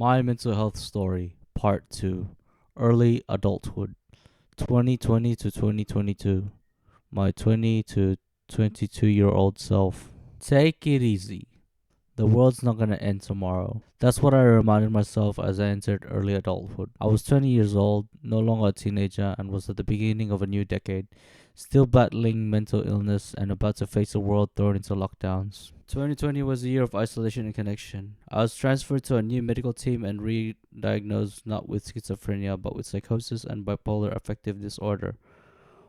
My Mental Health Story, Part 2, Early Adulthood, 2020 to 2022. My 20 to 22-year-old self. Take it easy. The world's not gonna end tomorrow. That's what I reminded myself as I entered early adulthood. I was 20 years old, no longer a teenager, and was at the beginning of a new decade, still battling mental illness and about to face a world thrown into lockdowns. 2020 was a year of isolation and connection. I was transferred to a new medical team and re-diagnosed not with schizophrenia but with psychosis and bipolar affective disorder.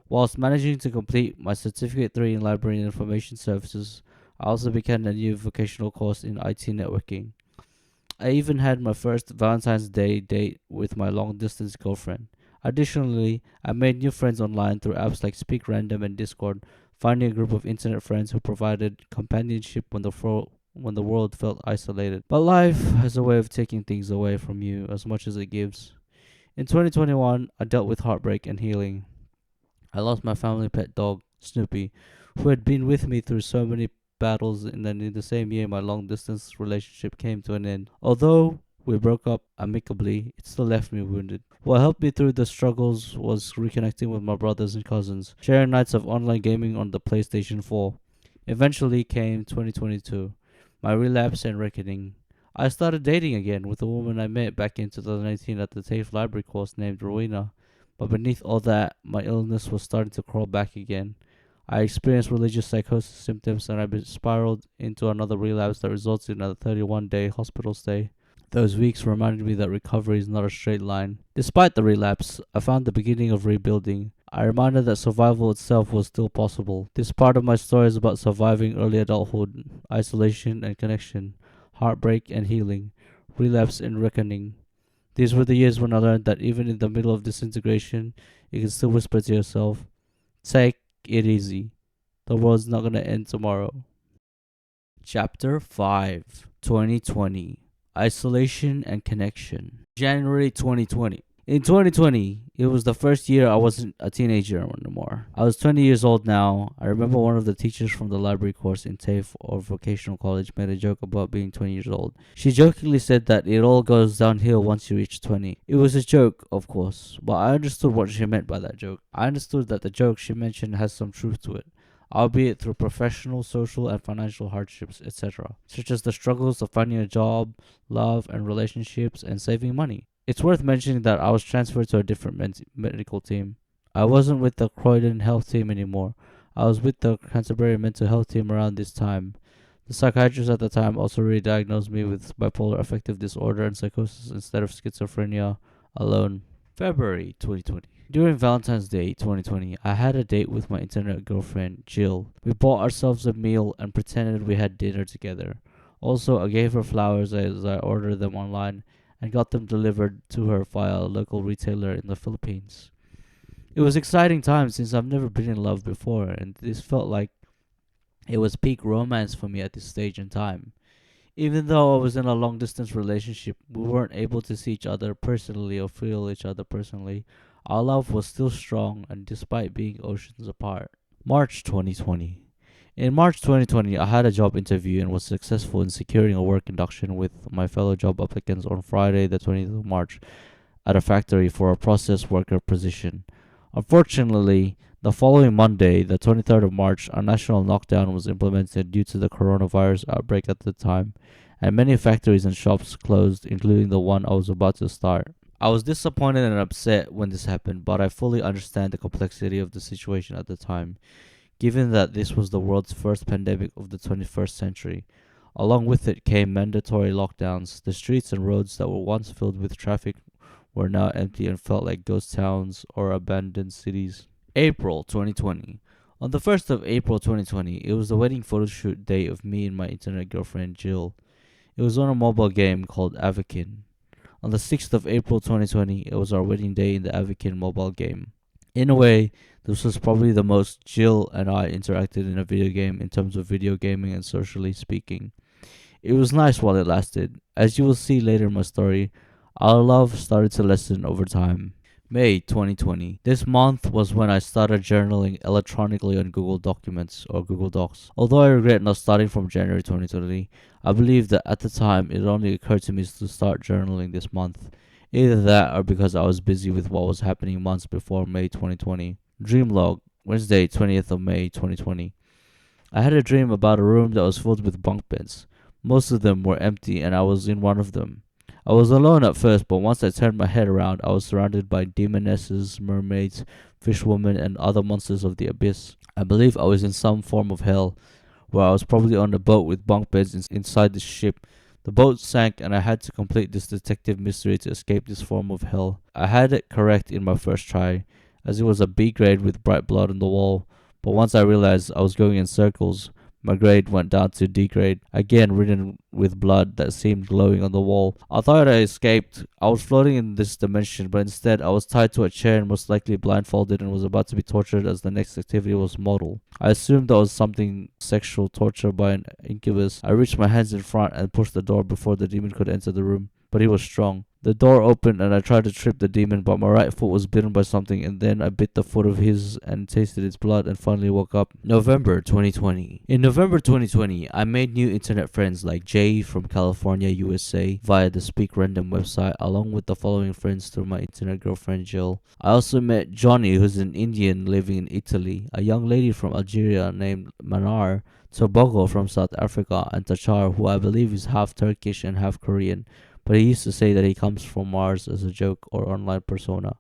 Whilst managing to complete my Certificate 3 in Library and Information Services, I also began a new vocational course in IT networking. I even had my first Valentine's Day date with my long distance girlfriend. Additionally, I made new friends online through apps like Speak Random and Discord, finding a group of internet friends who provided companionship when the world felt isolated. But life has a way of taking things away from you as much as it gives. In 2021, I dealt with heartbreak and healing. I lost my family pet dog, Snoopy, who had been with me through so many battles, and then in the same year my long distance relationship came to an end. Although we broke up amicably, it still left me wounded. What helped me through the struggles was reconnecting with my brothers and cousins, sharing nights of online gaming on the PlayStation 4. Eventually came 2022, my relapse and reckoning. I started dating again with a woman I met back in 2019 at the TAFE library course named Rowena. But beneath all that, my illness was starting to crawl back again. I experienced religious psychosis symptoms and I spiraled into another relapse that resulted in a 31-day hospital stay. Those weeks reminded me that recovery is not a straight line. Despite the relapse, I found the beginning of rebuilding. I reminded that survival itself was still possible. This part of my story is about surviving early adulthood, isolation and connection, heartbreak and healing, relapse and reckoning. These were the years when I learned that even in the middle of disintegration, you can still whisper to yourself, take it easy. The world's not gonna end tomorrow. Chapter 5, 2020, Isolation and Connection. January 2020. In 2020, it was the first year I wasn't a teenager anymore. I was 20 years old now. I remember one of the teachers from the library course in TAFE or vocational college made a joke about being 20 years old. She jokingly said that it all goes downhill once you reach 20. It was a joke, of course, but I understood what she meant by that joke. I understood that the joke she mentioned has some truth to it, albeit through professional, social, and financial hardships, etc., such as the struggles of finding a job, love, and relationships, and saving money. It's worth mentioning that I was transferred to a different medical team. I wasn't with the Croydon health team anymore. I was with the Canterbury mental health team around this time. The psychiatrist at the time also re-diagnosed me with bipolar affective disorder and psychosis instead of schizophrenia alone. February 2020. During Valentine's Day 2020, I had a date with my internet girlfriend, Jill. We bought ourselves a meal and pretended we had dinner together. Also, I gave her flowers as I ordered them online and got them delivered to her via a local retailer in the Philippines. It was exciting times since I've never been in love before, and this felt like it was peak romance for me at this stage in time. Even though I was in a long distance relationship, we weren't able to see each other personally or feel each other personally. Our love was still strong, and despite being oceans apart. March 2020. In March 2020, I had a job interview and was successful in securing a work induction with my fellow job applicants on Friday, the 20th of March, at a factory for a process worker position. Unfortunately, the following Monday, the 23rd of March, a national lockdown was implemented due to the coronavirus outbreak at the time, and many factories and shops closed, including the one I was about to start. I was disappointed and upset when this happened, but I fully understand the complexity of the situation at the time, given that this was the world's first pandemic of the 21st century. Along with it came mandatory lockdowns. The streets and roads that were once filled with traffic were now empty and felt like ghost towns or abandoned cities. April 2020. On the 1st of April 2020, it was the wedding photo shoot day of me and my internet girlfriend Jill. It was on a mobile game called Avakin. On the 6th of April 2020, it was our wedding day in the Avakin mobile game. In a way, this was probably the most Jill and I interacted in a video game in terms of video gaming and socially speaking. It was nice while it lasted. As you will see later in my story, our love started to lessen over time. May 2020. This month was when I started journaling electronically on Google Documents or Google Docs. Although I regret not starting from January 2020, I believe that at the time it only occurred to me to start journaling this month. Either that or because I was busy with what was happening months before May 2020. Dream log, Wednesday 20th of May 2020. I had a dream about a room that was filled with bunk beds. Most of them were empty and I was in one of them. I was alone at first, but once I turned my head around, I was surrounded by demonesses, mermaids, fishwomen, and other monsters of the abyss. I believe I was in some form of hell, where I was probably on a boat with bunk beds inside the ship. The boat sank and I had to complete this detective mystery to escape this form of hell. I had it correct in my first try, as it was a B grade with bright blood on the wall, but once I realized I was going in circles, my grade went down to D grade, again written with blood that seemed glowing on the wall. I thought I escaped. I was floating in this dimension, but instead I was tied to a chair and most likely blindfolded and was about to be tortured as the next activity was mortal. I assumed that was something sexual torture by an incubus. I reached my hands in front and pushed the door before the demon could enter the room, but he was strong. The door opened and I tried to trip the demon, but my right foot was bitten by something, and then I bit the foot of his and tasted its blood and finally woke up. November 2020. In November 2020, I made new internet friends like Jay from California, USA via the Speak Random website, along with the following friends through my internet girlfriend Jill. I also met Johnny, who's an Indian living in Italy, a young lady from Algeria named Manar, Tobago from South Africa, and Tachar, who I believe is half Turkish and half Korean, but he used to say that he comes from Mars as a joke or online persona.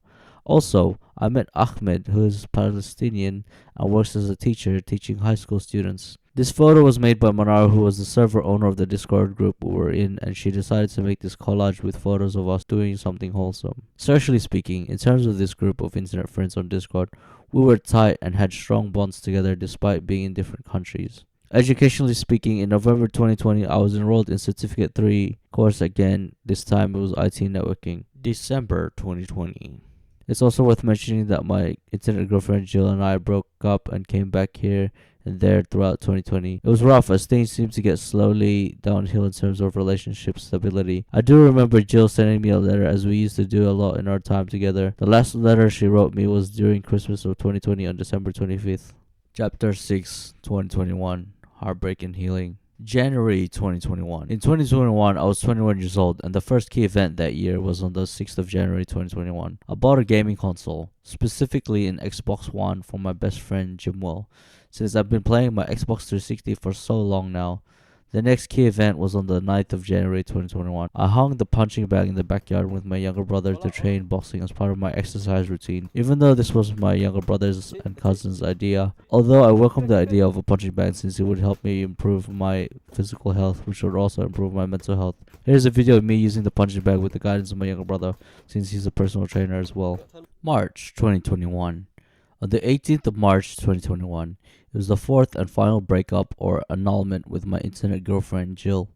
Also, I met Ahmed, who is Palestinian and works as a teacher teaching high school students. This photo was made by Manar, who was the server owner of the Discord group we were in, and she decided to make this collage with photos of us doing something wholesome. Socially speaking, in terms of this group of internet friends on Discord, we were tight and had strong bonds together despite being in different countries. Educationally speaking, in November 2020, I was enrolled in Certificate 3 course again. This time it was IT networking. December 2020. It's also worth mentioning that my internet girlfriend Jill and I broke up and came back here and there throughout 2020. It was rough as things seemed to get slowly downhill in terms of relationship stability. I do remember Jill sending me a letter, as we used to do a lot in our time together. The last letter she wrote me was during Christmas of 2020 on December 25th. Chapter 6, 2021. Heartbreak and Healing. January 2021. In 2021, I was 21 years old, and the first key event that year was on the 6th of January 2021. I bought a gaming console, specifically an Xbox One, from my best friend Jimwell, since I've been playing my Xbox 360 for so long now. The next key event was on the 9th of January 2021. I hung the punching bag in the backyard with my younger brother to train boxing as part of my exercise routine, even though this was my younger brother's and cousin's idea. Although I welcomed the idea of a punching bag since it would help me improve my physical health, which would also improve my mental health. Here's a video of me using the punching bag with the guidance of my younger brother, since he's a personal trainer as well. March 2021. On the 18th of March 2021, it was the fourth and final breakup or annulment with my internet girlfriend Jill.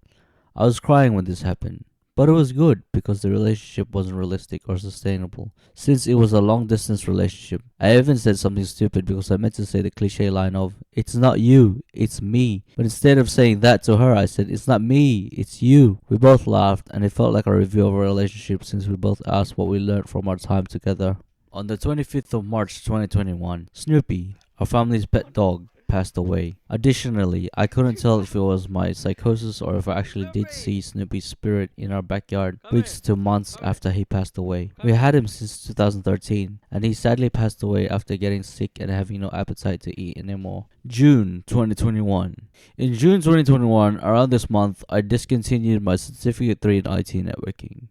I was crying when this happened, but it was good because the relationship wasn't realistic or sustainable, since it was a long distance relationship. I even said something stupid because I meant to say the cliche line of, "It's not you, it's me." But instead of saying that to her, I said, "It's not me, it's you." We both laughed, and it felt like a review of our relationship since we both asked what we learned from our time together. On the 25th of March 2021, Snoopy, our family's pet dog, passed away. Additionally, I couldn't tell if it was my psychosis or if I actually did see Snoopy's spirit in our backyard weeks to months after he passed away. We had him since 2013, and he sadly passed away after getting sick and having no appetite to eat anymore. June 2021. In June 2021, around this month, I discontinued my Certificate 3 in IT networking.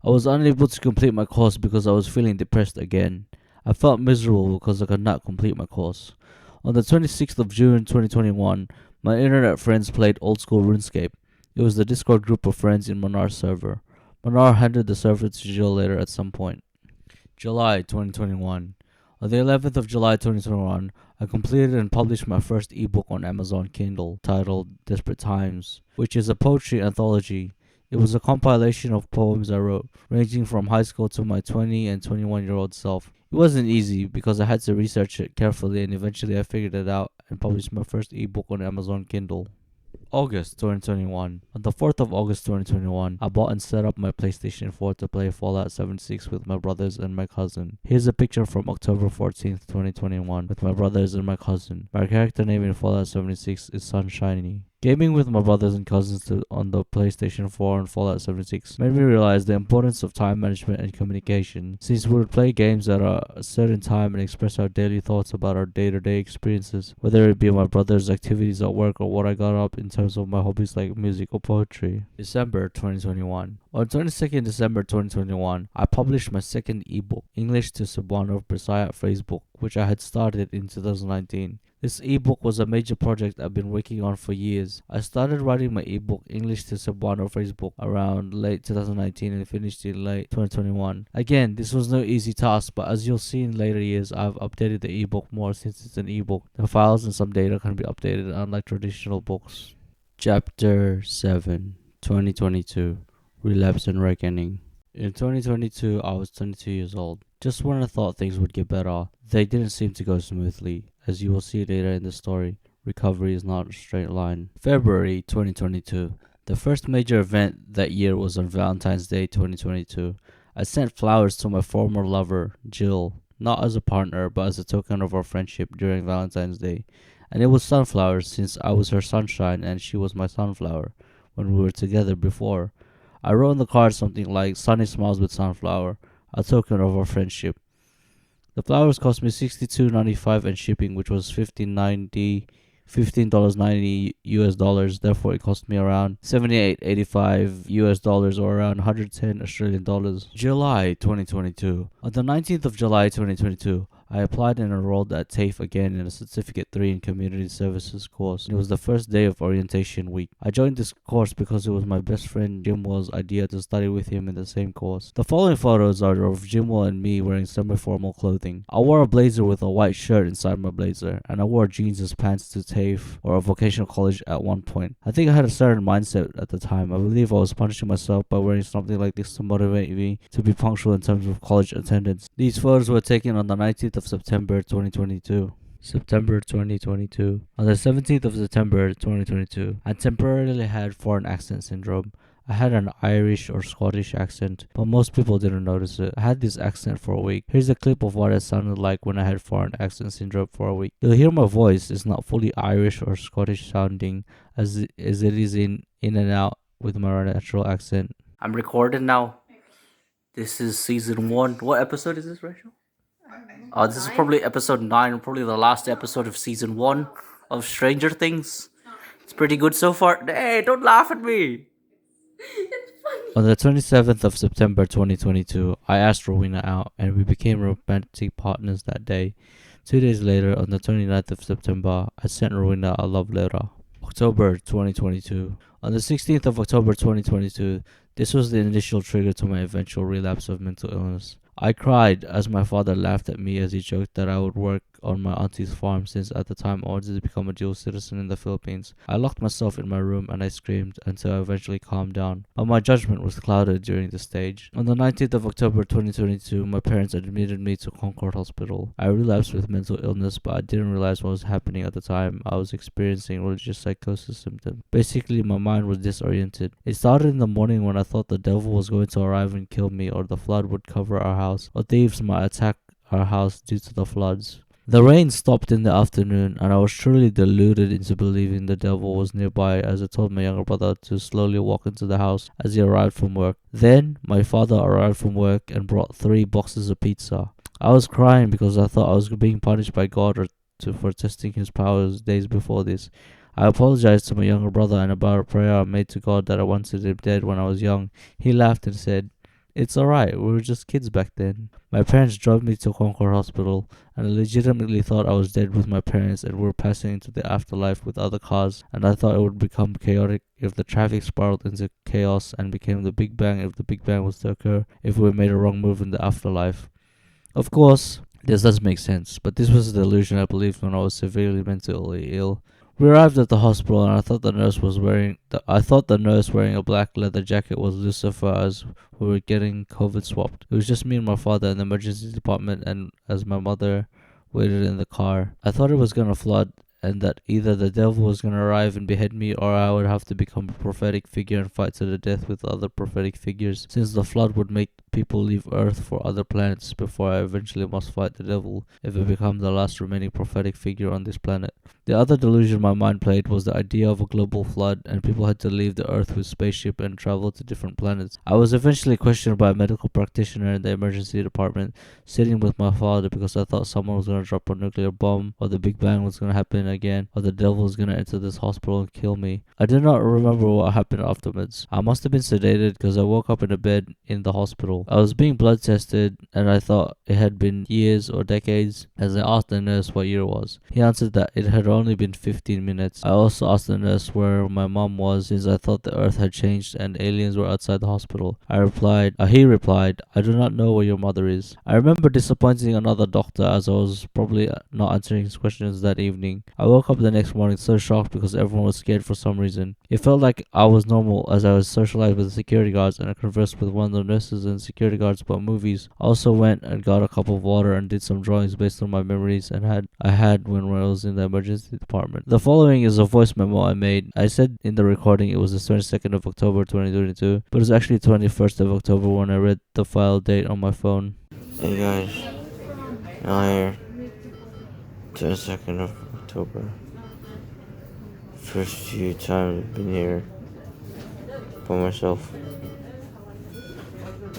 I was unable to complete my course because I was feeling depressed again. I felt miserable because I could not complete my course. On the 26th of June 2021, my internet friends played old school RuneScape. It was the Discord group of friends in Manar's server. Manar handed the server to Jill later at some point. July 2021. On the 11th of July 2021, I completed and published my first ebook on Amazon Kindle titled Desperate Times, which is a poetry anthology. It was a compilation of poems I wrote, ranging from high school to my 20 and 21-year-old self. It wasn't easy because I had to research it carefully, and eventually I figured it out and published my first ebook on Amazon Kindle. August 2021. On the 4th of August 2021, I bought and set up my PlayStation 4 to play Fallout 76 with my brothers and my cousin. Here's a picture from October 14th, 2021 with my brothers and my cousin. My character name in Fallout 76 is Sunshiny. Gaming with my brothers and cousins on the PlayStation 4 and Fallout 76 made me realize the importance of time management and communication, since we would play games at a certain time and express our daily thoughts about our day-to-day experiences, whether it be my brother's activities at work or what I got up in terms of my hobbies like music or poetry. December 2021. On 22nd December 2021, I published my second ebook, English to Cebuano Bisaya Phrasebook, which I had started in 2019. This ebook was a major project I've been working on for years. I started writing my ebook English to Cebuano Phrasebook around late 2019 and finished in late 2021. Again, this was no easy task, but as you'll see in later years, I've updated the ebook more since it's an ebook. The files and some data can be updated unlike traditional books. Chapter 7, 2022, Relapse and Reckoning. In 2022, I was 22 years old. Just when I thought things would get better, they didn't seem to go smoothly. As you will see later in the story, recovery is not a straight line. February 2022. The first major event that year was on Valentine's Day 2022. I sent flowers to my former lover, Jill, not as a partner but as a token of our friendship during Valentine's Day. And it was sunflowers since I was her sunshine and she was my sunflower when we were together before. I wrote on the card something like "Sunny smiles with sunflower," a token of our friendship. The flowers cost me $62.95 and shipping, which was $15.90 US dollars. Therefore, it cost me around $78.85 US dollars or around 110 Australian dollars. July 2022. On the 19th of July 2022, I applied and enrolled at TAFE again in a Certificate 3 in Community Services course. It was the first day of orientation week. I joined this course because it was my best friend Jimwell's idea to study with him in the same course. The following photos are of Jimwell and me wearing semi-formal clothing. I wore a blazer with a white shirt inside my blazer, and I wore jeans as pants to TAFE or a vocational college at one point. I think I had a certain mindset at the time. I believe I was punishing myself by wearing something like this to motivate me to be punctual in terms of college attendance. These photos were taken on the 19th of September 2022. September 2022. On the 17th of September 2022, I temporarily had foreign accent syndrome. I had an Irish or Scottish accent, but most people didn't notice it. I had this accent for a week. Here's a clip of what it sounded like when I had foreign accent syndrome for a week. You'll hear my voice is not fully Irish or Scottish sounding as it is in and out with my natural accent. I'm recording now. This is season 1. What episode is this, Rachel? This is probably episode 9, probably the last episode of season 1 of Stranger Things. It's pretty good so far. Hey, don't laugh at me. On the 27th of September 2022, I asked Rowena out and we became romantic partners that day. 2 days later, on the 29th of September, I sent Rowena a love letter. October 2022. On the 16th of October 2022, this was the initial trigger to my eventual relapse of mental illness. I cried as my father laughed at me as he joked that I would work on my auntie's farm since at the time I wanted to become a dual citizen in the Philippines. I locked myself in my room and I screamed until I eventually calmed down. But my judgment was clouded during this stage. On the 19th of October 2022, my parents admitted me to Concord Hospital. I relapsed with mental illness, but I didn't realize what was happening at the time. I was experiencing religious psychosis symptoms. Basically, my mind was disoriented. It started in the morning when I thought the devil was going to arrive and kill me, or the flood would cover our house, or thieves might attack our house due to the floods. The rain stopped in the afternoon, and I was truly deluded into believing the devil was nearby as I told my younger brother to slowly walk into the house as he arrived from work. Then, my father arrived from work and brought 3 boxes of pizza. I was crying because I thought I was being punished by God for testing his powers days before this. I apologized to my younger brother and about a prayer I made to God that I wanted him dead when I was young. He laughed and said, "It's alright, we were just kids back then." My parents drove me to Concord Hospital, and I legitimately thought I was dead with my parents and we were passing into the afterlife with other cars, and I thought it would become chaotic if the traffic spiraled into chaos and became the Big Bang if the Big Bang was to occur if we made a wrong move in the afterlife. Of course, this does make sense, but this was the delusion I believed when I was severely mentally ill. We arrived at the hospital and I thought the nurse wearing a black leather jacket was Lucifer as we were getting COVID swabbed. It was just me and my father in the emergency department and as my mother waited in the car. I thought it was gonna flood and that either the devil was going to arrive and behead me or I would have to become a prophetic figure and fight to the death with other prophetic figures, since the flood would make people leave Earth for other planets before I eventually must fight the devil if I become the last remaining prophetic figure on this planet. The other delusion my mind played was the idea of a global flood and people had to leave the Earth with spaceship and travel to different planets. I was eventually questioned by a medical practitioner in the emergency department, sitting with my father, because I thought someone was going to drop a nuclear bomb, or the Big Bang was going to happen again, or the devil was going to enter this hospital and kill me. I do not remember what happened afterwards. I must have been sedated because I woke up in a bed in the hospital. I was being blood tested and I thought it had been years or decades, as I asked the nurse what year it was. He answered that it had only been 15 minutes. I also asked the nurse where my mom was, since I thought the earth had changed and aliens were outside the hospital. He replied, I do not know where your mother is. I remember disappointing another doctor, as I was probably not answering his questions that evening. I woke up the next morning so shocked because everyone was scared for some reason. It felt like I was normal, as I was socialized with the security guards and I conversed with one of the nurses and security guards about movies. I also went and got a cup of water and did some drawings based on my memories I had when I was in the emergency department. The following is a voice memo I made. I said in the recording it was the 22nd of October 2022, but it's actually 21st of October when I read the file date on my phone. Hey guys, now here, 22nd of October. First few times I've been here by myself.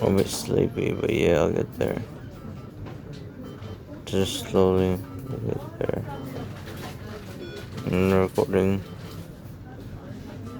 I'm a bit sleepy, but yeah, I'll get there. Just slowly, I'll get there. And recording.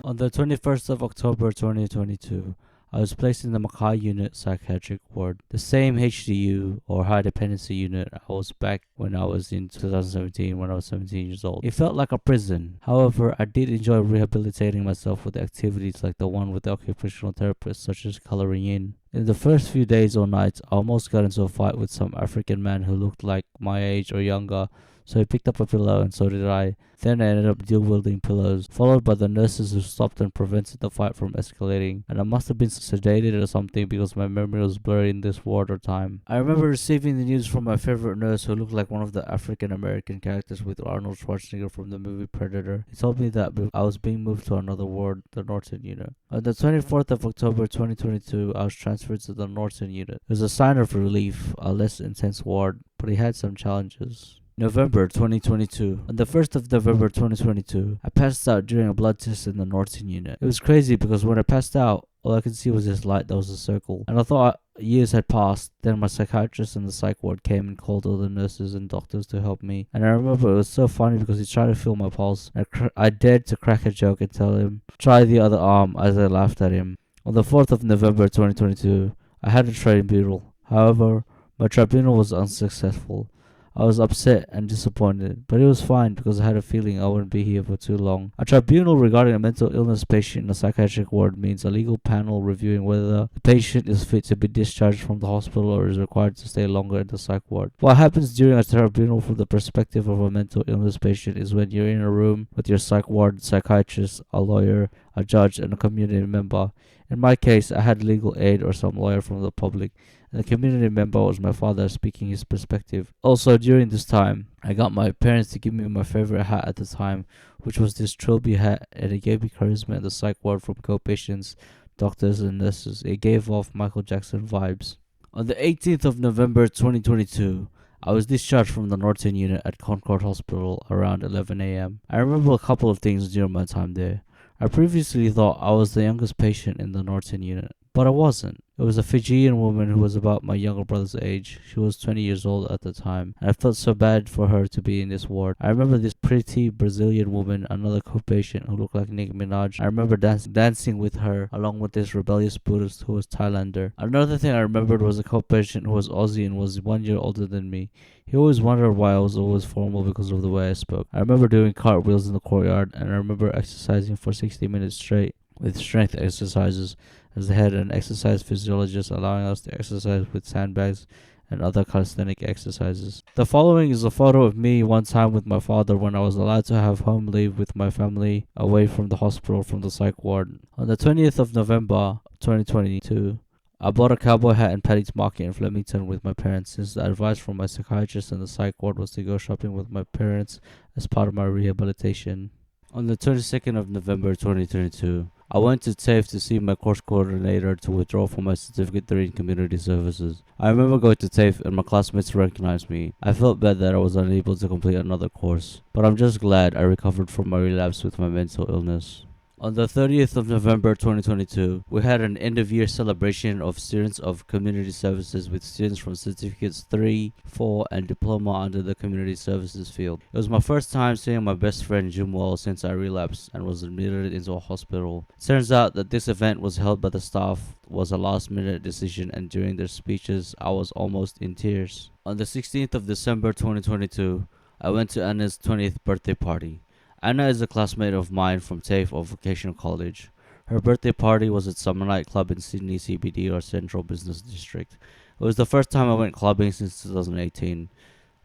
On the 21st of October 2022, I was placed in the Mackay Unit Psychiatric Ward, the same HDU or High Dependency Unit I was back when I was in 2017 when I was 17 years old. It felt like a prison. However, I did enjoy rehabilitating myself with activities like the one with the occupational therapist, such as coloring in. In the first few days or nights, I almost got into a fight with some African man who looked like my age or younger, so he picked up a pillow and so did I. Then I ended up dual-wielding pillows, followed by the nurses who stopped and prevented the fight from escalating, and I must have been sedated or something because my memory was blurry in this ward or time. I remember receiving the news from my favorite nurse who looked like one of the African American characters with Arnold Schwarzenegger from the movie Predator. He told me that I was being moved to another ward, the Norton Unit. On the 24th of October 2022, I was transferred to the Norton Unit. It was a sign of relief, a less intense ward, but it had some challenges. November 2022. On the 1st of November 2022, I passed out during a blood test in the Norton Unit. It was crazy because when I passed out, all I could see was this light that was a circle. And I thought years had passed. Then my psychiatrist in the psych ward came and called all the nurses and doctors to help me. And I remember it was so funny because he tried to feel my pulse. I dared to crack a joke and tell him, try the other arm, as I laughed at him. On the 4th of November 2022, I had a tribunal. However, my tribunal was unsuccessful. I was upset and disappointed, but it was fine because I had a feeling I wouldn't be here for too long. A tribunal regarding a mental illness patient in a psychiatric ward means a legal panel reviewing whether the patient is fit to be discharged from the hospital or is required to stay longer in the psych ward. What happens during a tribunal from the perspective of a mental illness patient is when you're in a room with your psych ward psychiatrist, a lawyer, a judge, and a community member. In my case, I had legal aid or some lawyer from the public, and the community member was my father speaking his perspective. Also, during this time, I got my parents to give me my favorite hat at the time, which was this trilby hat, and it gave me charisma in the psych ward from co-patients, doctors, and nurses. It gave off Michael Jackson vibes. On the 18th of November 2022, I was discharged from the Norton Unit at Concord Hospital around 11 a.m. I remember a couple of things during my time there. I previously thought I was the youngest patient in the Norton Unit, but I wasn't. It was a Fijian woman who was about my younger brother's age. She was 20 years old at the time, and I felt so bad for her to be in this ward. I remember this pretty Brazilian woman, another co-patient who looked like Nicki Minaj. I remember dancing with her, along with this rebellious Buddhist who was Thailander. Another thing I remembered was a co-patient who was Aussie and was 1 year older than me. He always wondered why I was always formal because of the way I spoke. I remember doing cartwheels in the courtyard, and I remember exercising for 60 minutes straight with strength exercises, as they had an exercise physiologist allowing us to exercise with sandbags and other calisthenic exercises. The following is a photo of me one time with my father when I was allowed to have home leave with my family away from the hospital from the psych ward. On the 20th of November 2022, I bought a cowboy hat and Paddy's Market in Flemington with my parents, since the advice from my psychiatrist and the psych ward was to go shopping with my parents as part of my rehabilitation. On the 22nd of November 2022, I went to TAFE to see my course coordinator to withdraw from my Certificate 3 in Community Services. I remember going to TAFE and my classmates recognized me. I felt bad that I was unable to complete another course, but I'm just glad I recovered from my relapse with my mental illness. On the 30th of November 2022, we had an end-of-year celebration of students of community services with students from certificates 3, 4, and diploma under the community services field. It was my first time seeing my best friend Jumwell since I relapsed and was admitted into a hospital. It turns out that this event was held by the staff was a last-minute decision, and during their speeches, I was almost in tears. On the 16th of December 2022, I went to Anna's 20th birthday party. Anna is a classmate of mine from TAFE or Vocational College. Her birthday party was at Summer Night Club in Sydney CBD or Central Business District. It was the first time I went clubbing since 2018.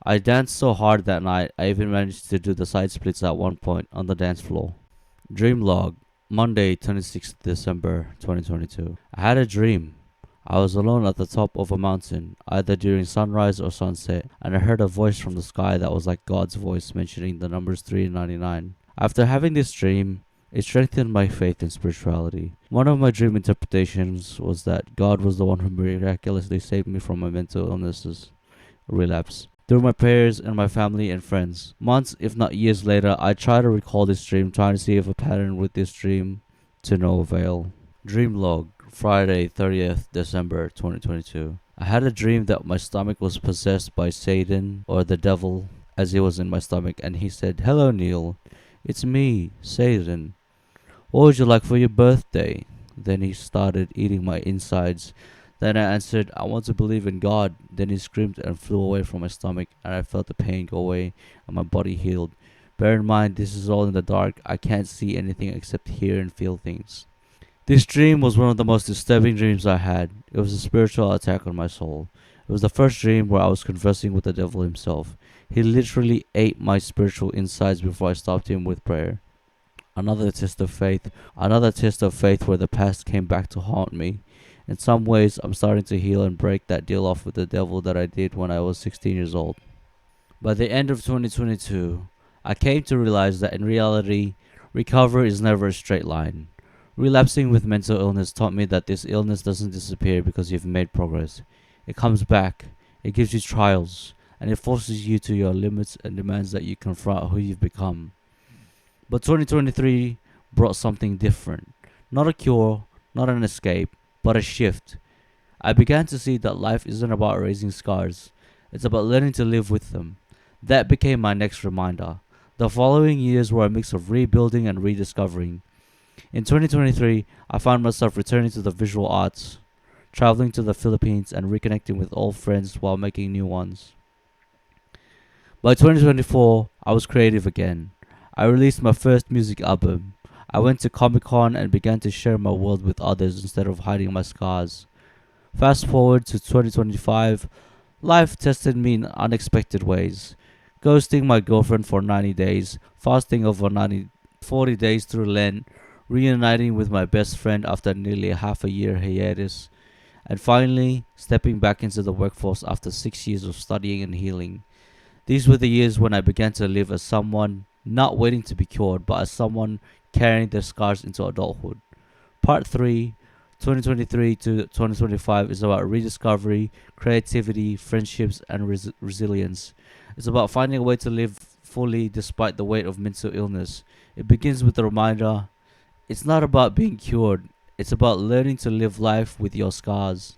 I danced so hard that night, I even managed to do the side splits at one point on the dance floor. Dream log, Monday, 26th December 2022. I had a dream. I was alone at the top of a mountain, either during sunrise or sunset, and I heard a voice from the sky that was like God's voice mentioning the numbers 3 and 99. After having this dream, it strengthened my faith in spirituality. One of my dream interpretations was that God was the one who miraculously saved me from my mental illnesses, relapse, through my prayers and my family and friends. Months, if not years later, I try to recall this dream, trying to see if a pattern with this dream, to no avail. Dream log, Friday, 30th December 2022. I had a dream that my stomach was possessed by Satan or the devil, as he was in my stomach, and he said, "Hello, Neil. It's me, Satan. What would you like for your birthday?" Then he started eating my insides. Then I answered, "I want to believe in God." Then he screamed and flew away from my stomach, and I felt the pain go away and my body healed. Bear in mind, this is all in the dark. I can't see anything except hear and feel things. This dream was one of the most disturbing dreams I had. It was a spiritual attack on my soul. It was the first dream where I was conversing with the devil himself. He literally ate my spiritual insides before I stopped him with prayer. Another test of faith where the past came back to haunt me. In some ways, I'm starting to heal and break that deal off with the devil that I did when I was 16 years old. By the end of 2022, I came to realize that in reality, recovery is never a straight line. Relapsing with mental illness taught me that this illness doesn't disappear because you've made progress. It comes back, it gives you trials, and it forces you to your limits and demands that you confront who you've become. But 2023 brought something different. Not a cure, not an escape, but a shift. I began to see that life isn't about erasing scars, it's about learning to live with them. That became my next reminder. The following years were a mix of rebuilding and rediscovering. In 2023, I found myself returning to the visual arts, traveling to the Philippines and reconnecting with old friends while making new ones. By 2024, I was creative again. I released my first music album. I went to Comic-Con and began to share my world with others instead of hiding my scars. Fast forward to 2025, life tested me in unexpected ways. Ghosting my girlfriend for 90 days, fasting over 40 days through Lent, reuniting with my best friend after nearly a half a year hiatus, and finally stepping back into the workforce after 6 years of studying and healing. These were the years when I began to live as someone not waiting to be cured, but as someone carrying their scars into adulthood. Part 3, 2023 to 2025, is about rediscovery, creativity, friendships, and resilience. It's about finding a way to live fully despite the weight of mental illness. It begins with the reminder, it's not about being cured, it's about learning to live life with your scars.